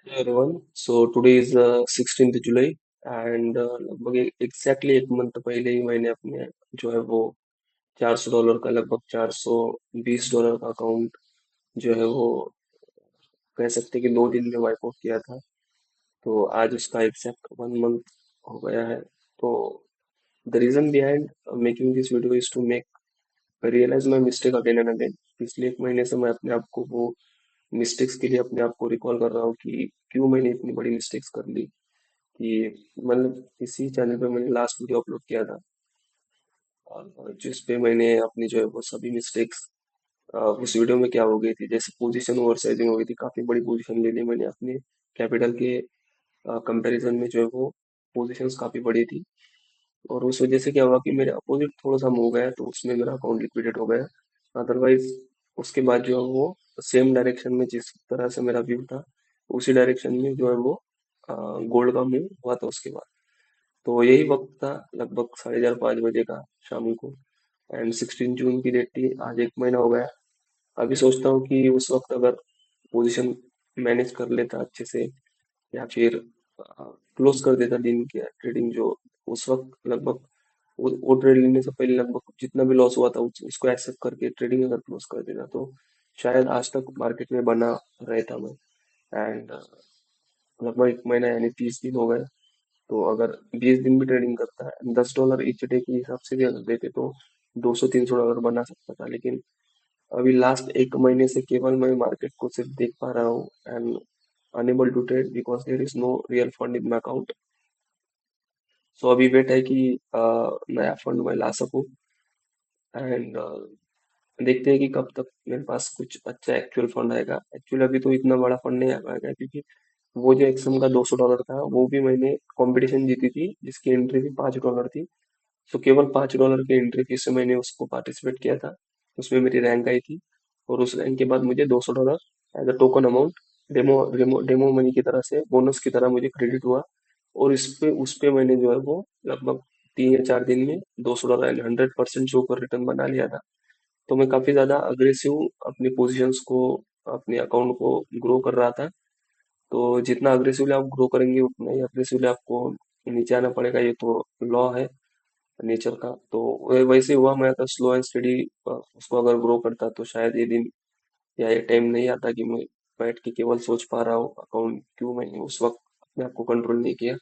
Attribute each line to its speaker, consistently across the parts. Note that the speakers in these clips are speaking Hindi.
Speaker 1: Hey everyone, so today is 16th July and लगभग एग्जैक्टली एक मंथ पहले ही मैंने अपने जो है वो $400 का लगभग $420 का अकाउंट जो है वो कह सकते हैं कि 2 दिन में वाइप आउट किया था। तो आज उसका एग्जैक्ट 1 मंथ हो गया है। तो the reason behind making this video is to make realise my mistake again and again. पिछले एक महीने से मैं अपने आप को वो मिस्टेक्स के लिए अपने आप को रिकॉल कर रहा हूँ कि क्यों मैंने इतनी बड़ी मिस्टेक्स कर ली। कि मतलब इसी चैनल पे मैंने लास्ट वीडियो अपलोड किया था और जिस पे मैंने अपनी जो है वो सभी मिस्टेक्स उस वीडियो में क्या हो गई थी, जैसे पोजीशन ओवर साइजिंग हो गई थी, काफी बड़ी पोजीशन ले ली मैंने अपने कैपिटल के कंपैरिजन में जो है वो पोजीशंस काफी बड़ी थी। और उस वजह से क्या हुआ कि मेरे अपोजिट थोड़ा सा मूव गया तो उसमें मेरा अकाउंट लिक्विडेट हो गया। अदरवाइज उसके बाद जो है वो सेम डायरेक्शन में जिस तरह से मेरा व्यू था उसी डायरेक्शन में जो है वो गोल्ड का मूव हुआ था उसके बाद। तो यही वक्त था, लगभग 4:30-5 बजे का शाम को। एंड 16 जून की डेट थी, आज एक महीना हो गया। अभी सोचता हूँ कि उस वक्त अगर पोजीशन मैनेज कर लेता अच्छे से या फिर क्लोज कर देता दिन की ट्रेडिंग जो उस वक्त लगभग वो ट्रेड लेने से पहले लगभग जितना भी लॉस हुआ था उसको एक्सेप्ट करके ट्रेडिंग अगर क्लोज कर देता तो शायद आज तक मार्केट में बना रहता मैं। एंड लगभग एक महीना यानी 30 दिन हो गए। तो अगर 20 दिन भी ट्रेडिंग करता है, $10 ईच डे के हिसाब से भी अगर देते तो 200-300 डॉलर बना सकता था। लेकिन अभी लास्ट एक महीने से केवल मैं मार्केट को सिर्फ देख पा रहा हूँ and unable to trade because there is no real fund in my account. So अभी वेट है कि नया फंड मैं ला सकूं एंड देखते हैं कि कब तक मेरे पास कुछ अच्छा एक्चुअल फंड आएगा। एक्चुअली अभी तो इतना बड़ा फंड नहीं आ पाएगा क्योंकि वो जो एक्सम का $200 था वो भी मैंने कंपटीशन जीती थी जिसकी एंट्री भी $5 थी। सो केवल $5 की एंट्री फीस से मैंने उसको पार्टिसिपेट किया था। उसमें मेरी रैंक आई थी और उस रैंक के बाद मुझे $200 as a token amount demo demo demo money की तरह से बोनस की तरह मुझे क्रेडिट हुआ। और उस पे मैंने जो है वो लगभग 3 या 4 दिन में $200 एंड 100% शो पर रिटर्न बना लिया था। तो मैं काफी ज्यादा अग्रेसिव अपनी पोजीशंस को अपने अकाउंट को ग्रो कर रहा था। तो जितना अग्रेसिवली आप ग्रो करेंगे उतना ही अग्रेसिवली आपको नीचे आना पड़ेगा, ये तो लॉ है नेचर का। तो वैसे हुआ, मैं अगर स्लो एंड स्टडी उसको अगर ग्रो करता तो शायद ये दिन या ये टाइम नहीं आता कि मैं बैठ के केवल सोच पा रहा हूँ अकाउंट क्यों मैंने उस वक्त अपने आप को कंट्रोल नहीं किया।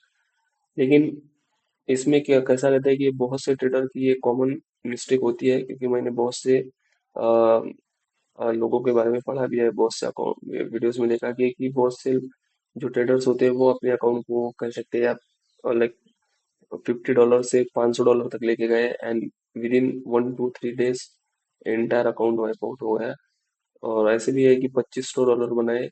Speaker 1: लेकिन इसमें क्या कैसा रहता है कि बहुत से ट्रेडर की ये कॉमन मिस्टेक होती है, क्योंकि मैंने बहुत से लोगों के बारे में पढ़ा भी है, बहुत से अकाउंट वीडियोस में देखा कि बहुत से जो ट्रेडर्स होते हैं वो अपने अकाउंट को कह सकते हैं आप लाइक $50 से $500 तक लेके गए and with in 1 to 3 days entire account wipe out हो गया। और ऐसे भी है कि $2500 बनाए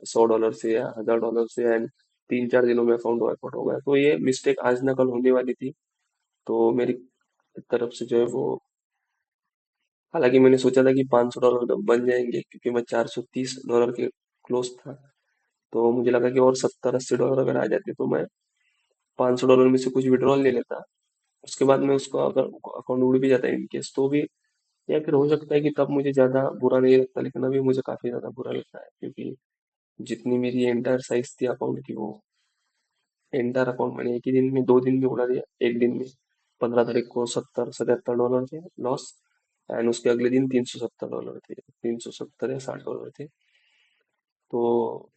Speaker 1: $100 से या $1000 से एंड 3-4 दिनों में अकाउंट वाइप आउट हो गया। तो ये मिस्टेक आज ना कल होने वाली थी। तो मेरी तरफ से जो है वो, हालांकि मैंने सोचा था कि $500 तो बन जाएंगे क्योंकि मैं $430 के क्लोज था। तो मुझे लगा कि और $70-80 अगर आ जाते तो मैं $500 में से कुछ विड्रॉल ले लेता। उसके बाद में उसको अगर अकाउंट उड़ भी जाता है इनकेस तो भी, या फिर हो सकता है कि तब मुझे ज्यादा बुरा नहीं लगता, लेकिन अभी मुझे काफी ज्यादा बुरा लगता है क्योंकि जितनी मेरी एंटायर साइज थी अकाउंट की वो एंटायर अकाउंट मैंने एक ही दिन में 2 दिन में उड़ा दिया। एक दिन में 15 तारीख को $70-77 थे लॉस एंड उसके अगले दिन $370 थे, 370 या $60 थे। तो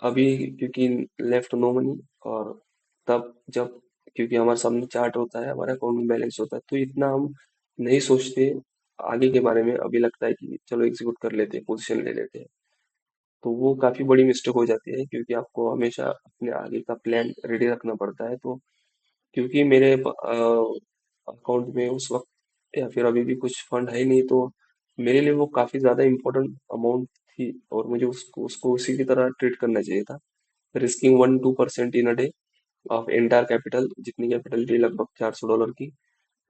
Speaker 1: अभी क्योंकि लेफ्ट नो मनी, और तब जब क्योंकि हमारे सामने चार्ट होता है, हमारे अकाउंट में बैलेंस होता है, तो इतना हम नहीं सोचते आगे के बारे में। अभी लगता है कि चलो एग्जीक्यूट कर लेते हैं, पोजीशन ले लेते हैं। तो वो काफी बड़ी मिस्टेक हो जाती है क्योंकि आपको हमेशा अपने आगे का प्लान रेडी रखना पड़ता है। तो क्योंकि मेरे अकाउंट में उस वक्त या फिर अभी भी कुछ फंड है ही नहीं, तो मेरे लिए वो काफी ज्यादा इम्पोर्टेंट अमाउंट थी और मुझे उसको उसको उसी की तरह ट्रीट करना चाहिए था। Risking 1-2% in a day of entire capital, जितनी कैपिटल थी लगभग $400 की,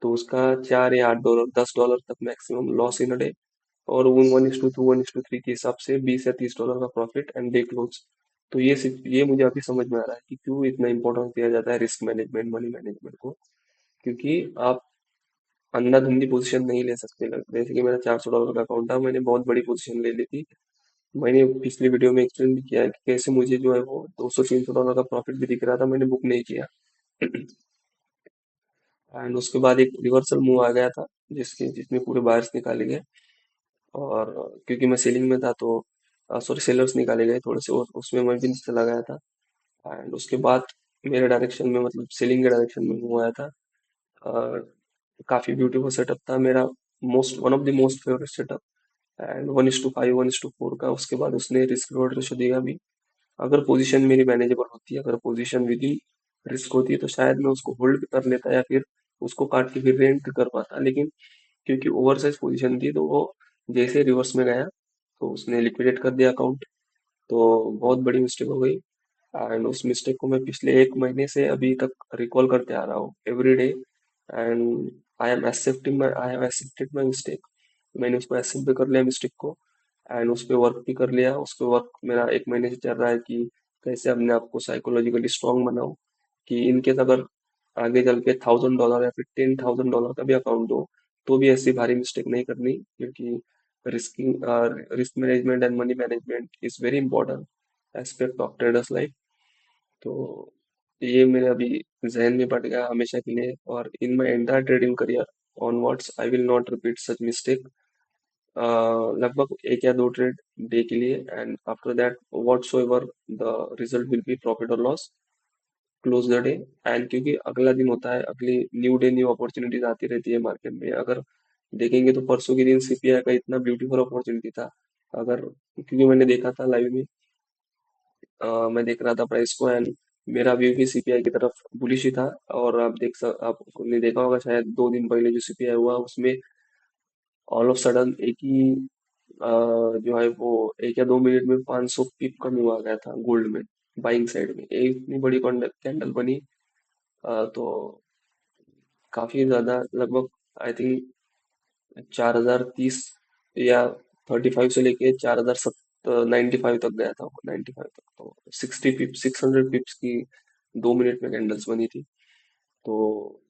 Speaker 1: तो उसका 4 या 8 डॉलर, $10 तक maximum loss in a day. और 1:2 1:3 के हिसाब से $20 या $30 का प्रॉफिट एंड डे क्लोज। तो ये मुझे अभी समझ में आ रहा है कि क्यों इतना इंपॉर्टेंस दिया जाता है रिस्क मैनेजमेंट, मनी मैनेजमेंट को। क्योंकि आप अंधाधुंधी पोजीशन नहीं ले सकते। जैसे कि मेरा $400 का अकाउंट था, मैंने बहुत बड़ी पोजीशन ले ली थी मैंने पिछली वीडियो में एक्सप्लेन भी किया है कि कैसे मुझे जो है वो 200-300 डॉलर का प्रॉफिट भी दिख रहा था, मैंने बुक नहीं किया। एंड उसके बाद एक रिवर्सल मूव आ गया था, जिसमें पूरे बायर्स निकाले गए। और क्योंकि मैं सेलिंग में था तो सॉरी, सेलर्स निकाले गए थोड़े से, और उसमें मैं भी चला गया था। एंड उसके बाद मेरे डायरेक्शन में, मतलब सेलिंग के डायरेक्शन में मूव आया था। और काफी ब्यूटीफुल सेटअप था मेरा, most one of the most favourite setup. And 1:5, 1:4 का। उसके बाद उसने रिस्क रिवॉर्ड रेशो दिया भी। अगर पोजीशन मेरी मैनेजेबल होती है, अगर पोजीशन विद इन रिस्क होती है, तो शायद मैं उसको होल्ड कर लेता या फिर उसको काट के फिर रेंट कर पाता। लेकिन क्योंकि ओवर साइज पोजीशन थी, तो वो जैसे रिवर्स में गया तो उसने लिक्विडेट कर दिया अकाउंट। तो बहुत बड़ी मिस्टेक हो गई। एंड उस मिस्टेक को मैं पिछले एक महीने से अभी तक रिकॉल करते आ रहा हूँ every day. And I have accepted my mistake. मैंने उसको एक्सेप्ट भी कर लिया मिस्टेक को। एंड उस पर वर्क भी कर लिया। उस पर वर्क मेरा एक महीने से चल रहा है कि कैसे अपने आप को साइकोलॉजिकली स्ट्रांग बनाऊं, कि इनकेस अगर आगे चल के $1,000 या फिर $10,000 का भी अकाउंट हो, तो भी ऐसी भारी मिस्टेक नहीं करनी। क्योंकि risking risk management and money management is very important aspect of traders life. तो ये मेरे अभी जहन में बैठ गया हमेशा के लिए, और in my entire trading career onwards I will not repeat such mistake. लगभग एक या दो ट्रेड डे के लिए, and after that whatsoever the result will be profit और loss, close the day. And क्योंकि अगला दिन होता है, अगली न्यू डे न्यू अपॉर्चुनिटीज आती रहती है मार्केट में। अगर देखेंगे तो परसों के दिन सीपीआई का इतना ब्यूटीफुल अपॉर्चुनिटी था। अगर क्योंकि मैंने देखा था लाइव में, मैं देख रहा था प्राइस को, एंड मेरा व्यू भी सीपीआई की तरफ बुलिश ही था। और आपने देखा होगा शायद 2 दिन पहले जो सीपीआई हुआ उसमें ऑल ऑफ सडन एक ही जो है वो 1 या 2 मिनट में 500 पिप कम हुआ गया था गोल्ड में, बाइंग साइड में। एक इतनी बड़ी कैंडल बनी। तो काफी ज्यादा, लगभग आई थिंक 4,030 या 35 से लेके 4,095 तक गया था वो, 95 तक। तो 60 पिप्स, 600 पिप्स की 2 मिनट में कैंडल्स बनी थी। तो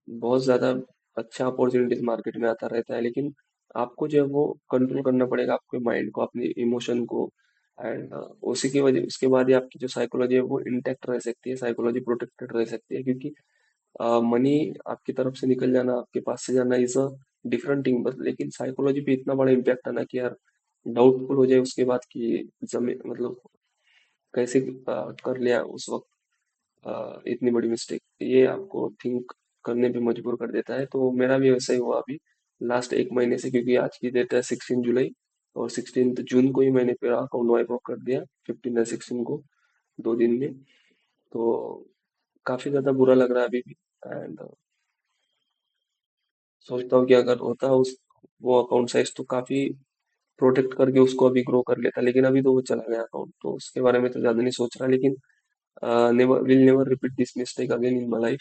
Speaker 1: बहुत ज्यादा अच्छा अपॉर्चुनिटीज मार्केट में आता रहता है, लेकिन आपको जो है वो कंट्रोल करना पड़ेगा, आपके माइंड को, अपने इमोशन को। एंड उसी की वजह, उसके बाद ही आपकी जो साइकोलॉजी है वो इंटैक्ट रह सकती है, साइकोलॉजी प्रोटेक्टेड रह सकती है। क्योंकि मनी आपकी तरफ से निकल जाना, आपके पास से जाना इज अ डिफरेंट थिंग, बस लेकिन साइकोलॉजी पे इतना बड़ा इम्पैक्ट आना कि यार डाउटफुल हो जाए उसके बाद कि जमे मतलब कैसे कर लिया उस वक्त इतनी बड़ी मिस्टेक, ये आपको थिंक करने पे मजबूर कर देता है। तो मेरा भी वैसा ही हुआ अभी लास्ट एक महीने से, क्योंकि आज की डेट है 16 जुलाई, और 16 जून को ही मैंने मेरा अकाउंट वाइप ऑफ कर दिया, 15 या 16 को, 2 दिन में। तो काफी ज्यादा बुरा लग रहा है अभी भी। एंड सोचता हूँ कि अगर होता उस वो अकाउंट साइज, तो काफी प्रोटेक्ट करके उसको अभी ग्रो कर लेता। लेकिन अभी तो वो चला गया अकाउंट, तो उसके बारे में तो ज्यादा नहीं सोच रहा। लेकिन never will never repeat this mistake again in my life.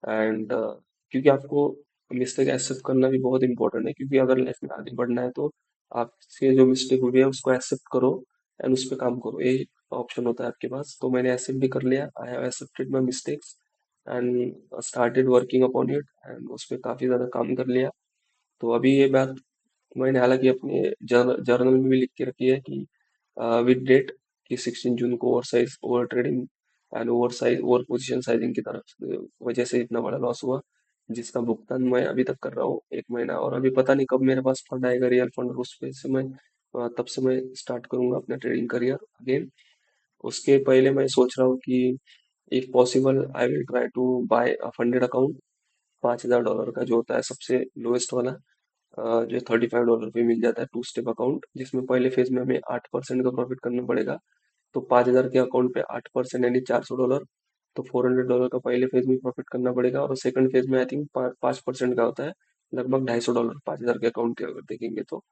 Speaker 1: And क्योंकि आपको मिस्टेक एक्सेप्ट करना भी बहुत इंपॉर्टेंट है, क्योंकि अगर लाइफ में आगे बढ़ना है तो आपसे जो मिस्टेक हुई है उसको एक्सेप्ट करो एंड उस पर काम करो, ये ऑप्शन होता है आपके पास। तो मैंने एक्सेप्ट भी कर लिया, I have accepted my mistakes and started working upon it, and उस पर काफी ज्यादा काम कर लिया। तो अभी ये बात मैंने हालांकि अपने जर्नल में भी लिख के रखी है कि विद डेट कि 16 जून को over size, over trading and over size, over position sizing की तरफ वजह से इतना बड़ा लॉस हुआ, जिसका भुगतान मैं अभी तक कर रहा हूँ 1 महीना। और अभी पता नहीं कब मेरे पास फंड आएगा, रियल फंड, और उस पे से मैं तब से मैं स्टार्ट करूंगा अपना ट्रेडिंग करियर अगेन। उसके पहले मैं सोच रहा हूँ कि if possible I will try to buy a funded account, $5,000 का जो होता है सबसे लोएस्ट वाला, जो $35 पे मिल जाता है, टू स्टेप अकाउंट, जिसमें पहले फेज में हमें 8% का प्रॉफिट करना पड़ेगा। तो 5,000 के अकाउंट पे 8% यानी $400। तो $400 का पहले फेज में प्रॉफिट करना पड़ेगा, और सेकंड फेज में आई थिंक 5% का होता है, लगभग $250 $5,000 के अकाउंट के अगर देखेंगे तो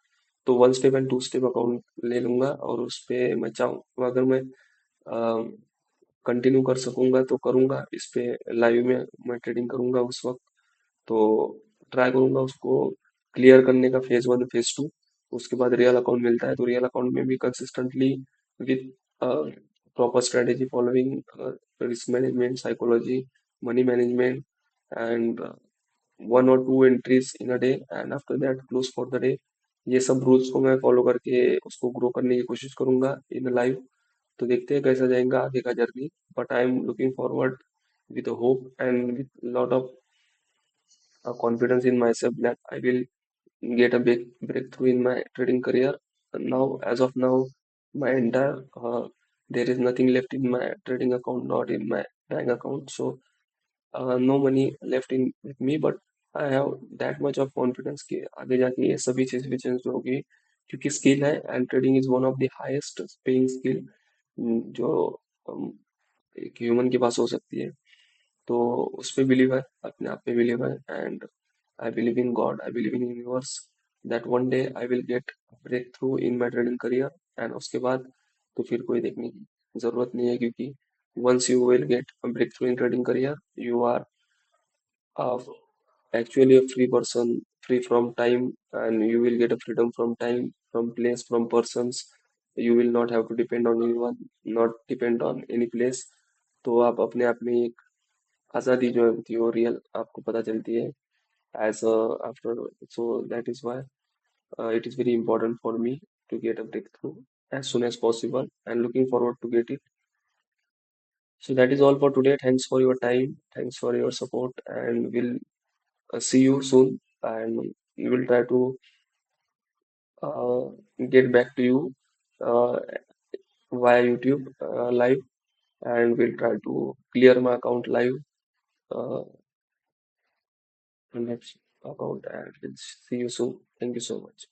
Speaker 1: 1 स्टेप एंड 2 स्टेप अकाउंट ले लूंगा। और उस पे मैं चाहूँ, अगर मैं कंटिन्यू कर सकूंगा तो करूंगा इस पे, लाइव में मैं ट्रेडिंग करूंगा उस वक्त। तो ट्राई करूंगा उसको क्लियर करने का, फेज 1 फेज 2। उसके बाद रियल अकाउंट मिलता है, तो रियल अकाउंट में भी consistently with proper strategy following risk management, psychology, money management, and 1 or 2 entries in a day, and after that close for the day, ये सब रूल्स को मैं फॉलो करके उसको ग्रो करने की कोशिश करूंगा इन लाइफ। तो देखते हैं कैसा जाएगा आगे का journey. But I am looking forward with a hope and with lot of confidence in myself that I will get a big breakthrough in my trading career. And now, as of now, my entire there is nothing left in my trading account, not in my bank account. So no money left in with me, but I have that much of confidence कि आगे जाके ये सभी चीजें चेंज होगी, क्योंकि स्किल है and trading is one of the highest paying skill जो um, एक ह्यूमन के पास हो सकती है। तो उस पे बिलीव है, अपने आप पे बिलीव है and I believe in God, I believe in universe that one day I will get breakthrough in my trading career. And उसके बाद तो फिर कोई देखने की जरूरत नहीं है, क्योंकि once you will get a breakthrough in trading career, you are uh, actually a free person, free from time, and you will get a freedom from time, from place, from persons. You will not have to depend on anyone, not depend on any place। तो आप अपने आप में एक आज़ादी जो होती है वो रियल आपको पता चलती है as after. So that is why it is very important for me to get a breakthrough as soon as possible and looking forward to get it। So that is all for today, thanks for your time, thanks for your support, and we'll see you soon, and we will try to uh, get back to you uh, via YouTube live, and we'll try to clear my account live, uh, next account, and we'll see you soon. Thank you so much.